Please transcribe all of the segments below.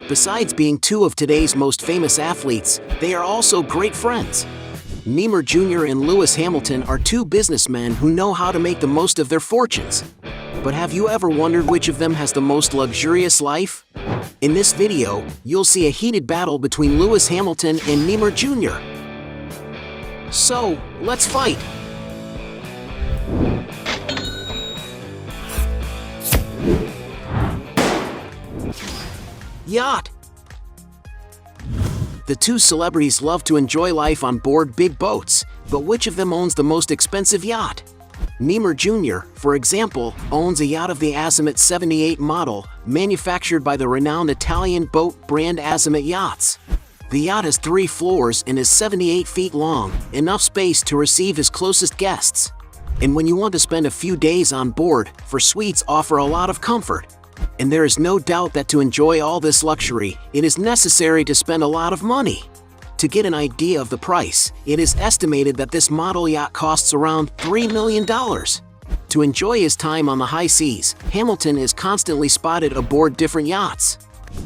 Besides being two of today's most famous athletes, they are also great friends. Neymar Jr. and Lewis Hamilton are two businessmen who know how to make the most of their fortunes. But have you ever wondered which of them has the most luxurious life? In this video, you'll see a heated battle between Lewis Hamilton and Neymar Jr. So, let's fight! Yacht. The two celebrities love to enjoy life on board big boats, but which of them owns the most expensive yacht? Neymar Jr., for example, owns a yacht of the Azimut 78 model, manufactured by the renowned Italian boat brand Azimut Yachts. The yacht has 3 floors and is 78 feet long, enough space to receive his closest guests. And when you want to spend a few days on board, suites offer a lot of comfort. And there is no doubt that to enjoy all this luxury, it is necessary to spend a lot of money. To get an idea of the price, it is estimated that this model yacht costs around $3 million. To enjoy his time on the high seas, Hamilton is constantly spotted aboard different yachts.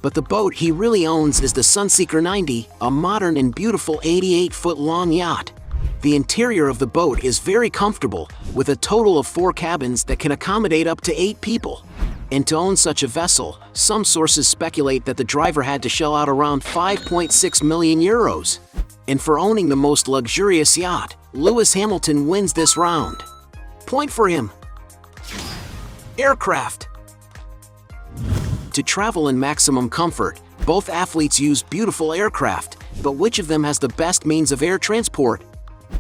But the boat he really owns is the Sunseeker 90, a modern and beautiful 88-foot-long yacht. The interior of the boat is very comfortable, with a total of 4 cabins that can accommodate up to 8 people. And to own such a vessel, some sources speculate that the driver had to shell out around 5.6 million euros. And for owning the most luxurious yacht, Lewis Hamilton wins this round. Point for him. Aircraft. To travel in maximum comfort, both athletes use beautiful aircraft, but which of them has the best means of air transport?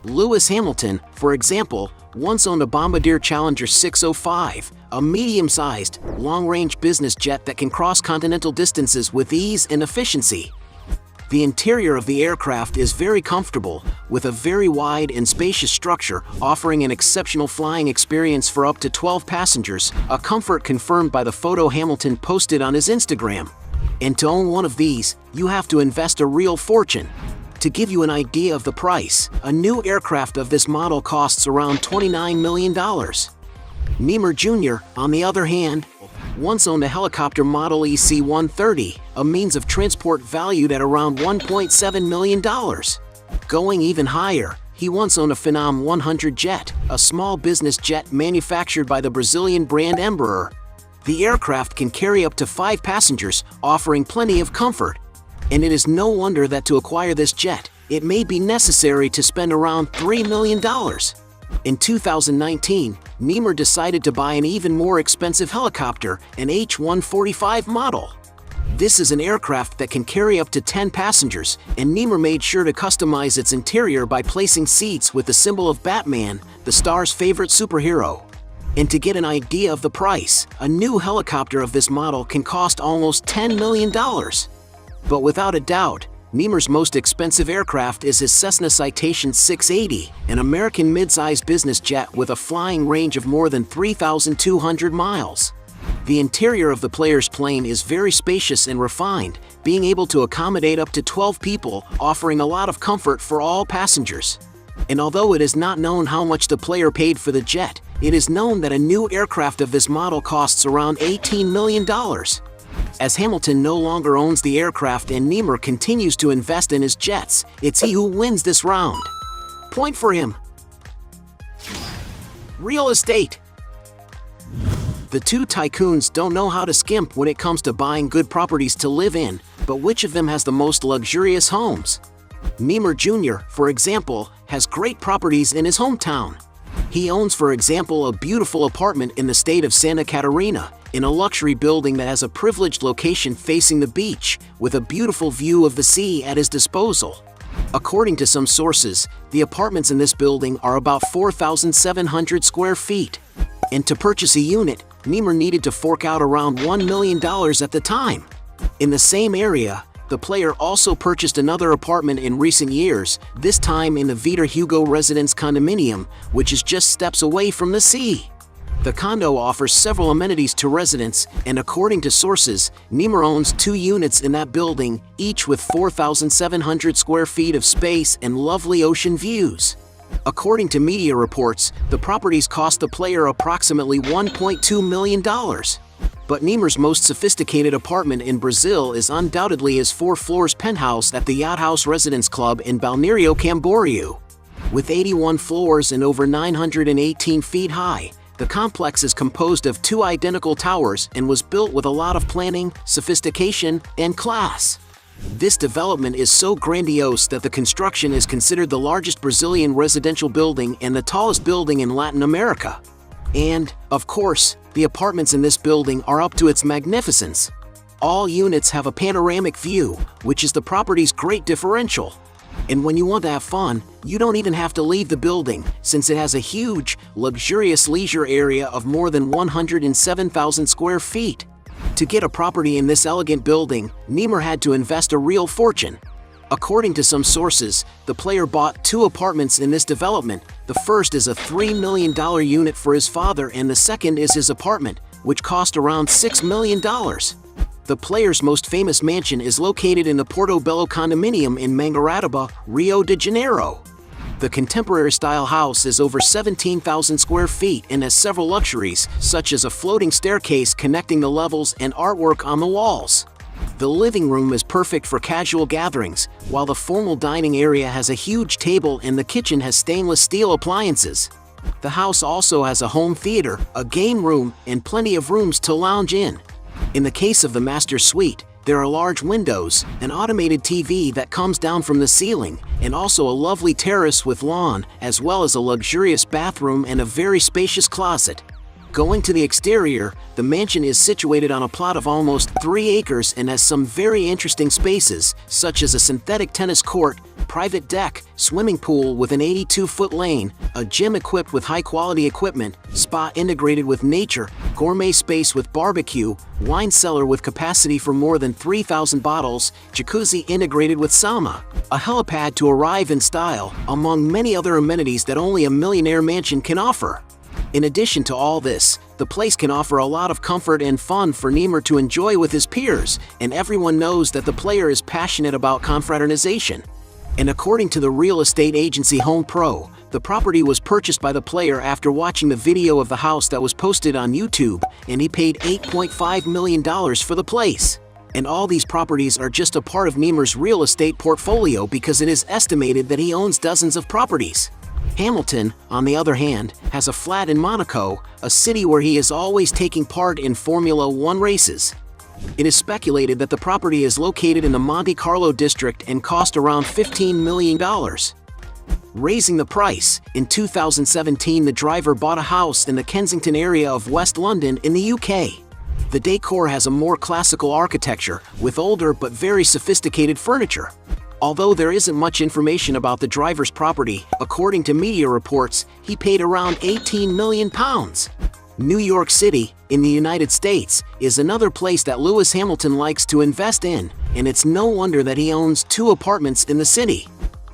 Lewis Hamilton, for example, once owned a Bombardier Challenger 605, a medium-sized, long-range business jet that can cross continental distances with ease and efficiency. The interior of the aircraft is very comfortable, with a very wide and spacious structure offering an exceptional flying experience for up to 12 passengers, a comfort confirmed by the photo Hamilton posted on his Instagram. And to own one of these, you have to invest a real fortune. To give you an idea of the price, a new aircraft of this model costs around $29 million. Neymar Jr., on the other hand, once owned a helicopter model EC-130, a means of transport valued at around $1.7 million. Going even higher, he once owned a Phenom 100 jet, a small business jet manufactured by the Brazilian brand Embraer. The aircraft can carry up to 5 passengers, offering plenty of comfort. And it is no wonder that to acquire this jet, it may be necessary to spend around $3 million. In 2019, Neymar decided to buy an even more expensive helicopter, an H-145 model. This is an aircraft that can carry up to 10 passengers, and Neymar made sure to customize its interior by placing seats with the symbol of Batman, the star's favorite superhero. And to get an idea of the price, a new helicopter of this model can cost almost $10 million. But without a doubt, Neymar's most expensive aircraft is his Cessna Citation 680, an American mid-size business jet with a flying range of more than 3,200 miles. The interior of the player's plane is very spacious and refined, being able to accommodate up to 12 people, offering a lot of comfort for all passengers. And although it is not known how much the player paid for the jet, it is known that a new aircraft of this model costs around $18 million. As Hamilton no longer owns the aircraft and Neymar continues to invest in his jets, it's he who wins this round. Point for him. Real estate. The two tycoons don't know how to skimp when it comes to buying good properties to live in, but which of them has the most luxurious homes? Neymar Jr., for example, has great properties in his hometown. He owns, for example, a beautiful apartment in the state of Santa Catarina, in a luxury building that has a privileged location facing the beach, with a beautiful view of the sea at his disposal. According to some sources, the apartments in this building are about 4,700 square feet. And to purchase a unit, Neymar needed to fork out around $1 million at the time. In the same area, the player also purchased another apartment in recent years, this time in the Vitor Hugo Residence condominium, which is just steps away from the sea. The condo offers several amenities to residents, and according to sources, Neymar owns 2 units in that building, each with 4,700 square feet of space and lovely ocean views. According to media reports, the properties cost the player approximately $1.2 million. But Neymar's most sophisticated apartment in Brazil is undoubtedly his 4 floors penthouse at the Yacht House Residence Club in Balneário Camboriú. With 81 floors and over 918 feet high, the complex is composed of 2 identical towers and was built with a lot of planning, sophistication, and class. This development is so grandiose that the construction is considered the largest Brazilian residential building and the tallest building in Latin America. And, of course, the apartments in this building are up to its magnificence. All units have a panoramic view, which is the property's great differential. And when you want to have fun, you don't even have to leave the building, since it has a huge, luxurious leisure area of more than 107,000 square feet. To get a property in this elegant building, Neymar had to invest a real fortune. According to some sources, the player bought 2 apartments in this development. The first is a $3 million unit for his father and the second is his apartment, which cost around $6 million. The player's most famous mansion is located in the Portobello condominium in Mangaratiba, Rio de Janeiro. The contemporary-style house is over 17,000 square feet and has several luxuries, such as a floating staircase connecting the levels and artwork on the walls. The living room is perfect for casual gatherings, while the formal dining area has a huge table and the kitchen has stainless steel appliances. The house also has a home theater, a game room, and plenty of rooms to lounge in. In the case of the master suite, there are large windows, an automated TV that comes down from the ceiling, and also a lovely terrace with lawn, as well as a luxurious bathroom and a very spacious closet. Going to the exterior, the mansion is situated on a plot of almost 3 acres and has some very interesting spaces, such as a synthetic tennis court, private deck, swimming pool with an 82-foot lane, a gym equipped with high-quality equipment, spa integrated with nature, gourmet space with barbecue, wine cellar with capacity for more than 3,000 bottles, jacuzzi integrated with sauna, a helipad to arrive in style, among many other amenities that only a millionaire mansion can offer. In addition to all this, the place can offer a lot of comfort and fun for Neymar to enjoy with his peers, and everyone knows that the player is passionate about confraternization. And according to the real estate agency Home Pro, the property was purchased by the player after watching the video of the house that was posted on YouTube, and he paid $8.5 million for the place. And all these properties are just a part of Neymar's real estate portfolio because it is estimated that he owns dozens of properties. Hamilton, on the other hand, has a flat in Monaco, a city where he is always taking part in Formula One races. It is speculated that the property is located in the Monte Carlo district and cost around $15 million. Raising the price, in 2017 the driver bought a house in the Kensington area of West London in the UK. The decor has a more classical architecture, with older but very sophisticated furniture. Although there isn't much information about the driver's property, according to media reports, he paid around £18 million. New York City, in the United States, is another place that Lewis Hamilton likes to invest in, and it's no wonder that he owns 2 apartments in the city.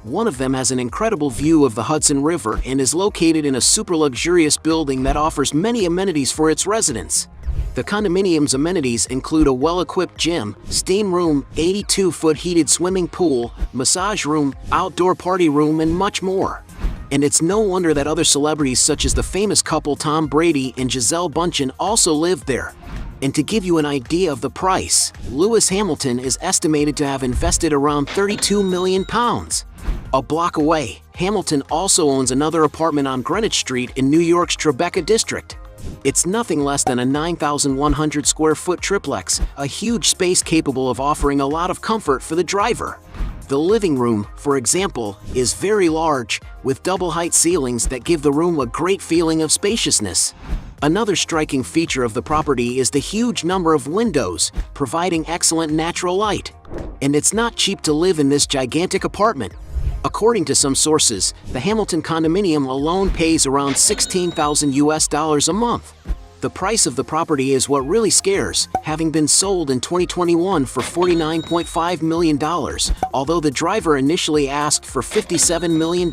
One of them has an incredible view of the Hudson River and is located in a super luxurious building that offers many amenities for its residents. The condominium's amenities include a well-equipped gym, steam room, 82-foot heated swimming pool, massage room, outdoor party room, and much more. And it's no wonder that other celebrities such as the famous couple Tom Brady and Gisele Bündchen also live there. And to give you an idea of the price, Lewis Hamilton is estimated to have invested around £32 million. A block away, Hamilton also owns another apartment on Greenwich Street in New York's Tribeca district. It's nothing less than a 9,100 square foot triplex, a huge space capable of offering a lot of comfort for the driver. The living room, for example, is very large, with double-height ceilings that give the room a great feeling of spaciousness. Another striking feature of the property is the huge number of windows, providing excellent natural light. And it's not cheap to live in this gigantic apartment. According to some sources, the Hamilton condominium alone pays around $16,000 a month. The price of the property is what really scares, having been sold in 2021 for $49.5 million, although the driver initially asked for $57 million.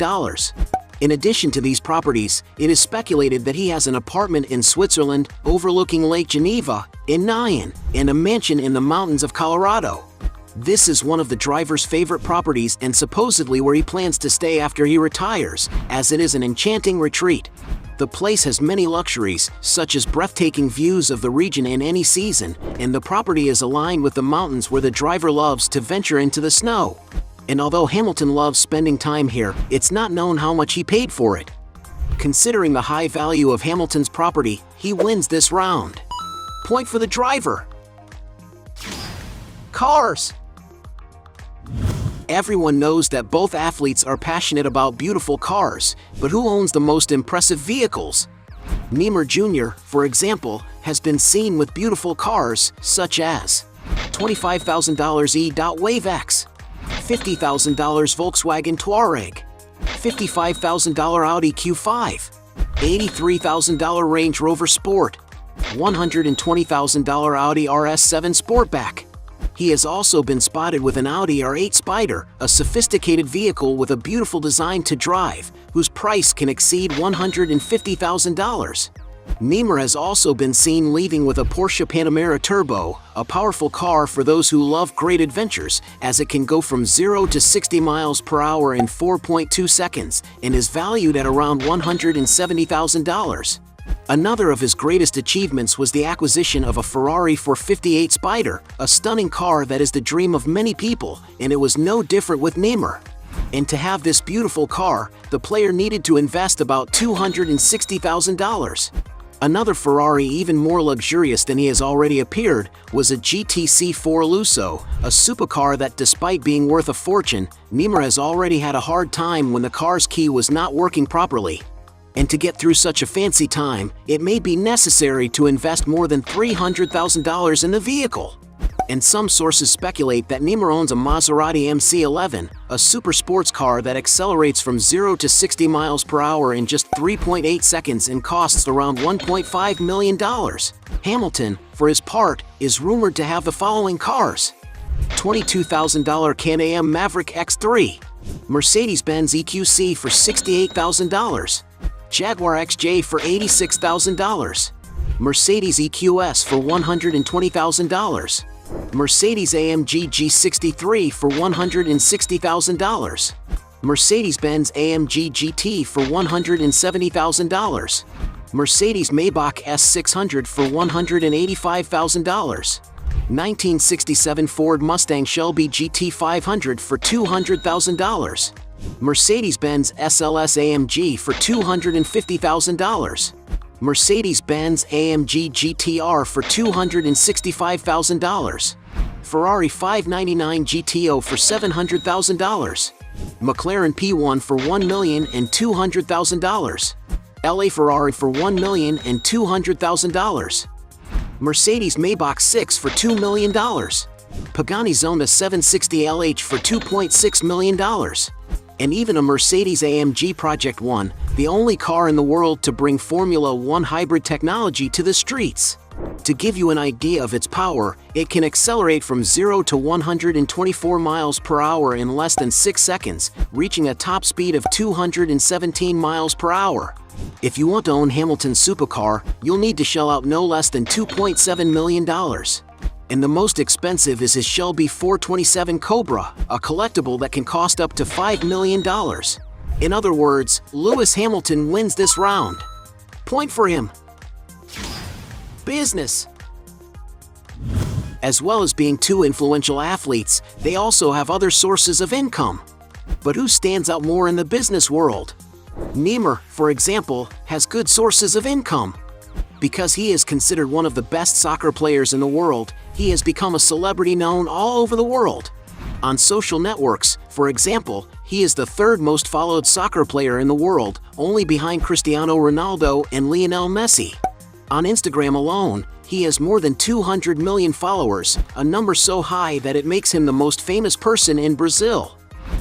In addition to these properties, it is speculated that he has an apartment in Switzerland overlooking Lake Geneva, in Nyan, and a mansion in the mountains of Colorado. This is one of the driver's favorite properties and supposedly where he plans to stay after he retires, as it is an enchanting retreat. The place has many luxuries, such as breathtaking views of the region in any season, and the property is aligned with the mountains where the driver loves to venture into the snow. And although Hamilton loves spending time here, it's not known how much he paid for it. Considering the high value of Hamilton's property, he wins this round. Point for the driver. Cars. Everyone knows that both athletes are passionate about beautiful cars, but who owns the most impressive vehicles? Neymar Jr., for example, has been seen with beautiful cars such as $25,000 E-Wave X, $50,000 Volkswagen Touareg, $55,000 Audi Q5, $83,000 Range Rover Sport, $120,000 Audi RS7 Sportback. He has also been spotted with an Audi R8 Spider, a sophisticated vehicle with a beautiful design to drive, whose price can exceed $150,000. Neymar has also been seen leaving with a Porsche Panamera Turbo, a powerful car for those who love great adventures, as it can go from 0 to 60 miles per hour in 4.2 seconds and is valued at around $170,000. Another of his greatest achievements was the acquisition of a Ferrari 458 Spider, a stunning car that is the dream of many people, and it was no different with Neymar. And to have this beautiful car, the player needed to invest about $260,000. Another Ferrari even more luxurious than he has already appeared was a GTC4 Lusso, a supercar that despite being worth a fortune, Neymar has already had a hard time when the car's key was not working properly. And to get through such a fancy time, it may be necessary to invest more than $300,000 in the vehicle. And some sources speculate that Neymar owns a Maserati MC11, a super sports car that accelerates from 0 to 60 miles per hour in just 3.8 seconds and costs around $1.5 million. Hamilton, for his part, is rumored to have the following cars: $22,000 Can-Am Maverick X3, Mercedes-Benz EQC for $68,000, Jaguar XJ for $86,000, Mercedes EQS for $120,000, Mercedes-AMG G63 for $160,000, Mercedes-Benz AMG GT for $170,000, Mercedes-Maybach S600 for $185,000, 1967 Ford Mustang Shelby GT 500 for $200,000, Mercedes-Benz SLS AMG for $250,000, Mercedes-Benz AMG GTR for $265,000, Ferrari 599 GTO for $700,000, McLaren P1 for $1,200,000, LA Ferrari for $1,200,000, Mercedes Maybach 6 for $2 million, Pagani Zonda 760 LH for $2.6 million, and even a Mercedes AMG Project 1, the only car in the world to bring Formula One hybrid technology to the streets. To give you an idea of its power, it can accelerate from 0 to 124 miles per hour in less than 6 seconds, reaching a top speed of 217 miles per hour. If you want to own Hamilton's supercar, you'll need to shell out no less than $2.7 million. And the most expensive is his Shelby 427 Cobra, a collectible that can cost up to $5 million. In other words, Lewis Hamilton wins this round. Point for him. Business. As well as being two influential athletes, they also have other sources of income. But who stands out more in the business world? Neymar, for example, has good sources of income. Because he is considered one of the best soccer players in the world, he has become a celebrity known all over the world. On social networks, for example, he is the third most followed soccer player in the world, only behind Cristiano Ronaldo and Lionel Messi. On Instagram alone, he has more than 200 million followers, a number so high that it makes him the most famous person in Brazil.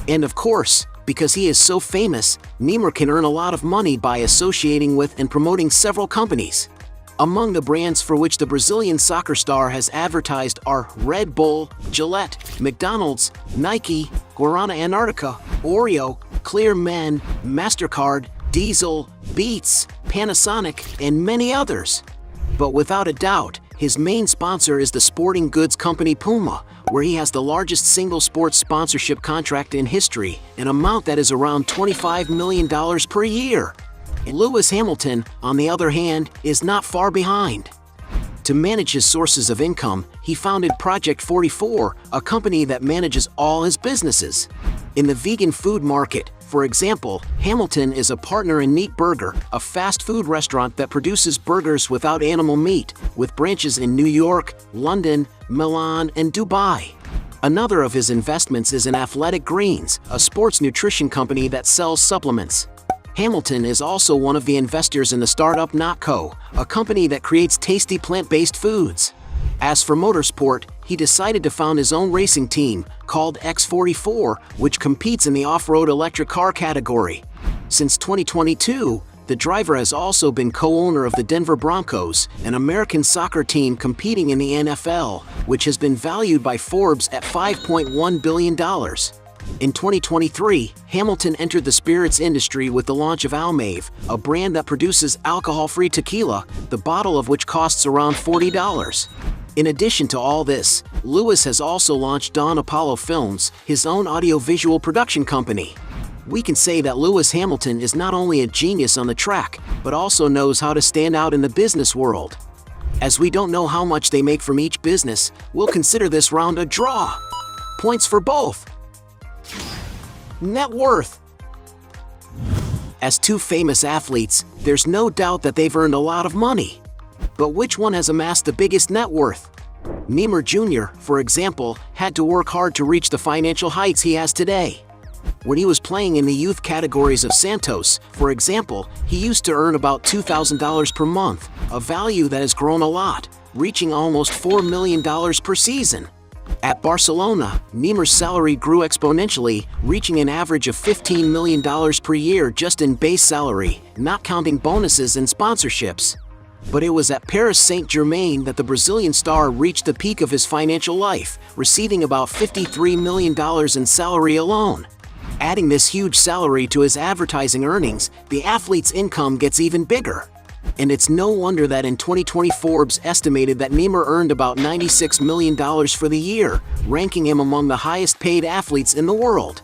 And of course, because he is so famous, Neymar can earn a lot of money by associating with and promoting several companies. Among the brands for which the Brazilian soccer star has advertised are Red Bull, Gillette, McDonald's, Nike, Guarana Antarctica, Oreo, Clear Men, MasterCard, Diesel, Beats, Panasonic, and many others. But without a doubt, his main sponsor is the sporting goods company Puma, where he has the largest single sports sponsorship contract in history, an amount that is around $25 million per year. Lewis Hamilton, on the other hand, is not far behind. To manage his sources of income, he founded Project 44, a company that manages all his businesses. In the vegan food market, for example, Hamilton is a partner in Neat Burger, a fast food restaurant that produces burgers without animal meat, with branches in New York, London, Milan, and Dubai. Another of his investments is in Athletic Greens, a sports nutrition company that sells supplements. Hamilton is also one of the investors in the startup Notco, a company that creates tasty plant-based foods. As for motorsport, he decided to found his own racing team, called X44, which competes in the off-road electric car category. Since 2022, the driver has also been co-owner of the Denver Broncos, an American soccer team competing in the NFL, which has been valued by Forbes at $5.1 billion. In 2023, Hamilton entered the spirits industry with the launch of Almave, a brand that produces alcohol-free tequila, the bottle of which costs around $40. In addition to all this, Lewis has also launched Dawn Apollo Films, his own audiovisual production company. We can say that Lewis Hamilton is not only a genius on the track, but also knows how to stand out in the business world. As we don't know how much they make from each business, we'll consider this round a draw. Points for both. Net worth. As two famous athletes, there's no doubt that they've earned a lot of money. But which one has amassed the biggest net worth? Neymar Jr., for example, had to work hard to reach the financial heights he has today. When he was playing in the youth categories of Santos, for example, he used to earn about $2,000 per month, a value that has grown a lot, reaching almost $4 million per season. At Barcelona, Neymar's salary grew exponentially, reaching an average of $15 million per year just in base salary, not counting bonuses and sponsorships. But it was at Paris Saint-Germain that the Brazilian star reached the peak of his financial life, receiving about $53 million in salary alone. Adding this huge salary to his advertising earnings, the athlete's income gets even bigger. And it's no wonder that in 2020 Forbes estimated that Neymar earned about $96 million for the year, ranking him among the highest paid athletes in the world.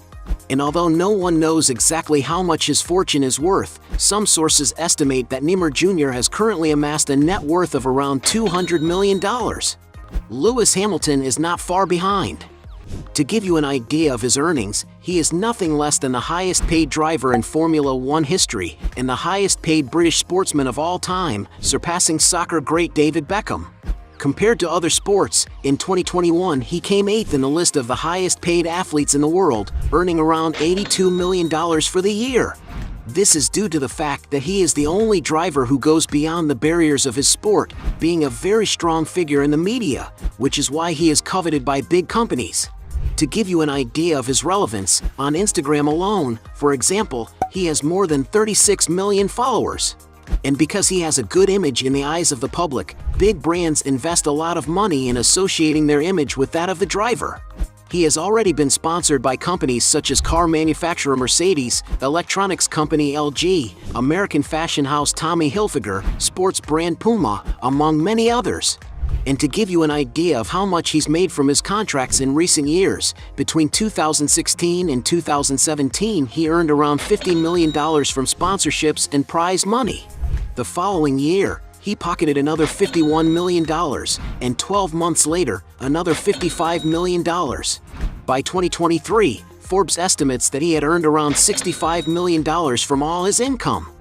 And although no one knows exactly how much his fortune is worth, some sources estimate that Neymar Jr. has currently amassed a net worth of around $200 million. Lewis Hamilton is not far behind. To give you an idea of his earnings, he is nothing less than the highest paid driver in Formula One history and the highest paid British sportsman of all time, surpassing soccer great David Beckham. Compared to other sports, in 2021 he came 8th in the list of the highest paid athletes in the world, earning around $82 million for the year. This is due to the fact that he is the only driver who goes beyond the barriers of his sport, being a very strong figure in the media, which is why he is coveted by big companies. To give you an idea of his relevance, on Instagram alone, for example, he has more than 36 million followers. And because he has a good image in the eyes of the public, big brands invest a lot of money in associating their image with that of the driver. He has already been sponsored by companies such as car manufacturer Mercedes, electronics company LG, American fashion house Tommy Hilfiger, sports brand Puma, among many others. And to give you an idea of how much he's made from his contracts in recent years, between 2016 and 2017 he earned around $50 million from sponsorships and prize money. The following year, he pocketed another $51 million, and 12 months later, another $55 million. By 2023, Forbes estimates that he had earned around $65 million from all his income.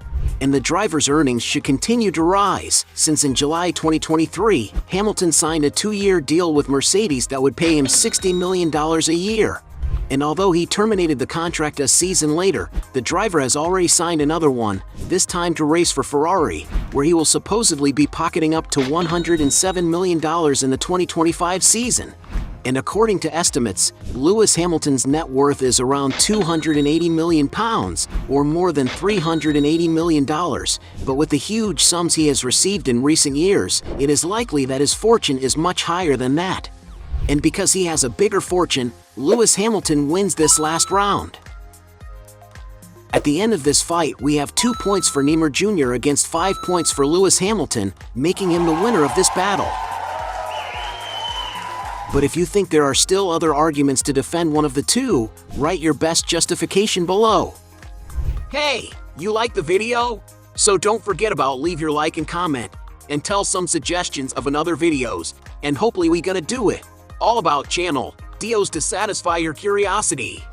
And the driver's earnings should continue to rise, since in July 2023, Hamilton signed a 2-year deal with Mercedes that would pay him $60 million a year. And although he terminated the contract a season later, the driver has already signed another one, this time to race for Ferrari, where he will supposedly be pocketing up to $107 million in the 2025 season. And according to estimates, Lewis Hamilton's net worth is around £280 million, or more than $380 million, but with the huge sums he has received in recent years, it is likely that his fortune is much higher than that. And because he has a bigger fortune, Lewis Hamilton wins this last round. At the end of this fight, we have 2 points for Neymar Jr. against 5 points for Lewis Hamilton, making him the winner of this battle. But if you think there are still other arguments to defend one of the two, write your best justification below. Hey, you like the video? So don't forget about leave your like and comment, and tell some suggestions of another videos, and hopefully we gonna do it. All about channel Dios to satisfy your curiosity.